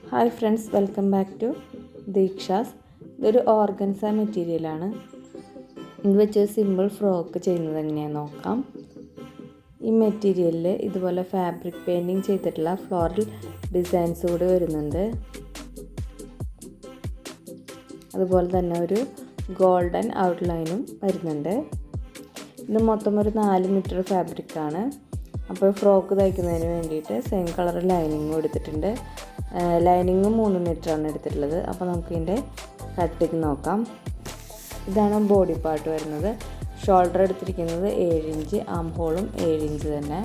Hi friends, welcome back to Deeksha's. ഇതൊരു organza മെറ്റീരിയലാണ്. ഇത് വെച്ച് സിമ്പിൾ ഫ്രോക്ക് ചെയ്യുന്നത് എങ്ങനെയാണെന്ന് നോക്കാം. ഈ മെറ്റീരിയലിൽ ഇതുപോലെ ഫാബ്രിക് പെയിൻറ്റിങ് ചെയ്തിട്ടുള്ള ഫ്ലോറൽ ഡിസൈൻസ് കൂടി വരുന്നുണ്ട്. അതുപോലെ തന്നെ ഒരു ഗോൾഡൻ ഔട്ട്ലൈനും വരുന്നുണ്ട്. ഇത് മൊത്തം ഒരു 4 മീറ്റർ ഫാബ്രിക്കാണ്. അപ്പോൾ ഫ്രോക്ക് തയ്ക്കുന്നതിന് വേണ്ടിയിട്ട് സെയിം കളർ ലൈനിങ്ങും എടുത്തിട്ടുണ്ട്. ലൈനിങ്ങും 3 മീറ്ററാണ് എടുത്തിട്ടുള്ളത്. അപ്പോൾ നമുക്കിതിൻ്റെ കട്ടിങ് നോക്കാം. ഇതാണ് ബോഡി പാർട്ട് വരുന്നത്. ഷോൾഡർ എടുത്തിരിക്കുന്നത് 7 ഇഞ്ച്, ആം ഹോളും 7 ഇഞ്ച് തന്നെ.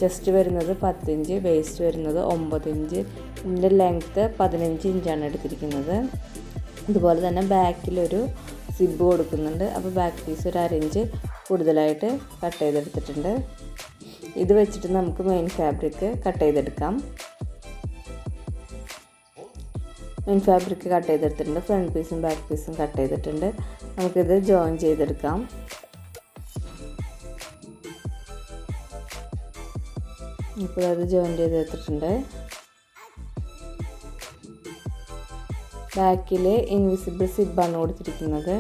ചെസ്റ്റ് വരുന്നത് 10 ഇഞ്ച്, വേസ്റ്റ് വരുന്നത് 9 ഇഞ്ച്. ഇതിൻ്റെ ലെങ്ത്ത് 15 ഇഞ്ചാണ് എടുത്തിരിക്കുന്നത്. അതുപോലെ തന്നെ ബാക്കിലൊരു സിബ് കൊടുക്കുന്നുണ്ട്. അപ്പോൾ ബാക്ക് പീസ് ഒരു 1/2 ഇഞ്ച് കൂടുതലായിട്ട് കട്ട് ചെയ്തെടുത്തിട്ടുണ്ട്. ഇത് വെച്ചിട്ട് നമുക്ക് മെയിൻ ഫാബ്രിക് കട്ട് ചെയ്തെടുക്കാം. മെയിൻ ഫാബ്രിക് കട്ട് ചെയ്തെടുത്തിട്ടുണ്ട്. ഫ്രണ്ട് പീസും ബാക്ക് പീസും കട്ട് ചെയ്തിട്ടുണ്ട്. നമുക്കിത് ജോയിൻ ചെയ്തെടുക്കാം. ഇപ്പോൾ അത് ജോയിൻ ചെയ്തെടുത്തിട്ടുണ്ട്. ബാക്കിൽ ഇൻവിസിബിൾ സിബാണ് കൊടുത്തിരിക്കുന്നത്.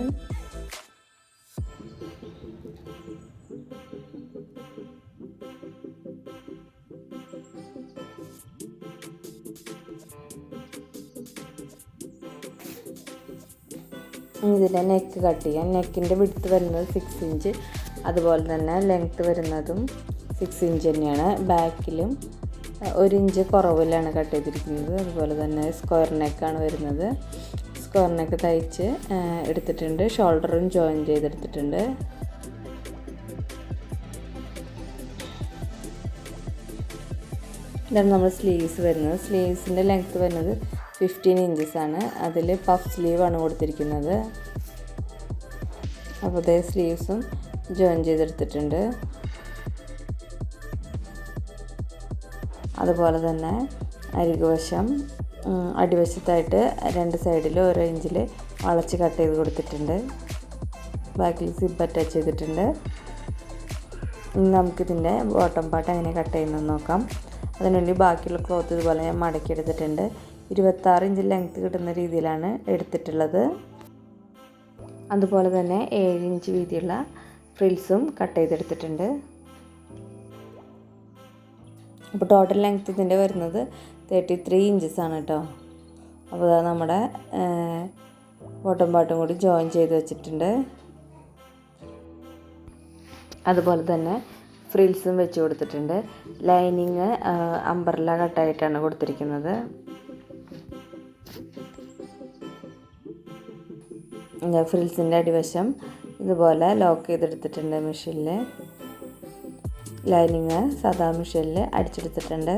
ഇതിൻ്റെ നെക്ക് കട്ട് ചെയ്യാം. നെക്കിൻ്റെ വിഡ്ത്ത് വരുന്നത് 6 ഇഞ്ച്, അതുപോലെ തന്നെ ലെങ്ത്ത് വരുന്നതും 6 ഇഞ്ച് തന്നെയാണ്. ബാക്കിലും 1 ഇഞ്ച് കുറവിലാണ് കട്ട് ചെയ്തിരിക്കുന്നത്. അതുപോലെ തന്നെ സ്ക്വയർ നെക്കാണ് വരുന്നത്. സ്ക്വയർ നെക്ക് തയ്ച്ച് എടുത്തിട്ടുണ്ട്. ഷോൾഡറും ജോയിൻ ചെയ്തെടുത്തിട്ടുണ്ട്. ഇതാണ് നമ്മൾ സ്ലീവ്സ് വരുന്നത്. സ്ലീവ്സിൻ്റെ ലെങ്ത്ത് വരുന്നത് 15 ഇഞ്ചസാണ്. അതിൽ പഫ് സ്ലീവാണ് കൊടുത്തിരിക്കുന്നത്. അപ്പോൾ അതേ സ്ലീവ്സും ജോയിൻ ചെയ്തെടുത്തിട്ടുണ്ട്. അതുപോലെ തന്നെ അരികുവശം അടിവശത്തായിട്ട് 2 സൈഡിൽ ഓരോ ഇഞ്ചിൽ വളച്ച് കട്ട് ചെയ്ത് കൊടുത്തിട്ടുണ്ട്. ബാക്കിൽ സിബ് അറ്റാച്ച് ചെയ്തിട്ടുണ്ട്. ഇനി നമുക്കിതിൻ്റെ ബോട്ടം പാർട്ട് എങ്ങനെ കട്ട് ചെയ്യുന്നതെന്ന് നോക്കാം. അതിനുവേണ്ടി ബാക്കിയുള്ള ക്ലോത്ത് ഇതുപോലെ ഞാൻ മടക്കി എടുത്തിട്ടുണ്ട്. 26 ഇഞ്ച് ലെങ്ത്ത് കിട്ടുന്ന രീതിയിലാണ് എടുത്തിട്ടുള്ളത്. അതുപോലെ തന്നെ 7 ഇഞ്ച് വീതിയുള്ള ഫ്രിൽസും കട്ട് ചെയ്തെടുത്തിട്ടുണ്ട്. അപ്പോൾ ടോട്ടൽ ലെങ്ത്ത് ഇതിൻ്റെ വരുന്നത് 33 ഇഞ്ചസാണ് കേട്ടോ. അപ്പോൾ അത് നമ്മുടെ ബോട്ടം പാർട്ടും കൂടി ജോയിൻ ചെയ്ത് വെച്ചിട്ടുണ്ട്. അതുപോലെ തന്നെ ഫ്രിൽസും വെച്ച് കൊടുത്തിട്ടുണ്ട്. ലൈനിങ് അംബ്രല്ല കട്ടായിട്ടാണ് കൊടുത്തിരിക്കുന്നത്. ഫ്രിൽസിൻ്റെ അടിവശം ഇതുപോലെ ലോക്ക് ചെയ്തെടുത്തിട്ടുണ്ട് മെഷീനിൽ. ലൈനിങ് സാധാ മെഷീനിൽ അടിച്ചെടുത്തിട്ടുണ്ട്.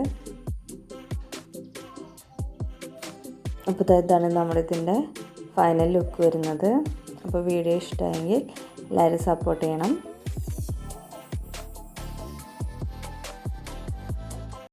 അപ്പോൾ ഇതാണ് നമ്മുടെ ഇതിൻ്റെ ഫൈനൽ ലുക്ക് വരുന്നത്. അപ്പോൾ വീഡിയോ ഇഷ്ടമായെങ്കിൽ എല്ലാവരും സപ്പോർട്ട് ചെയ്യണം.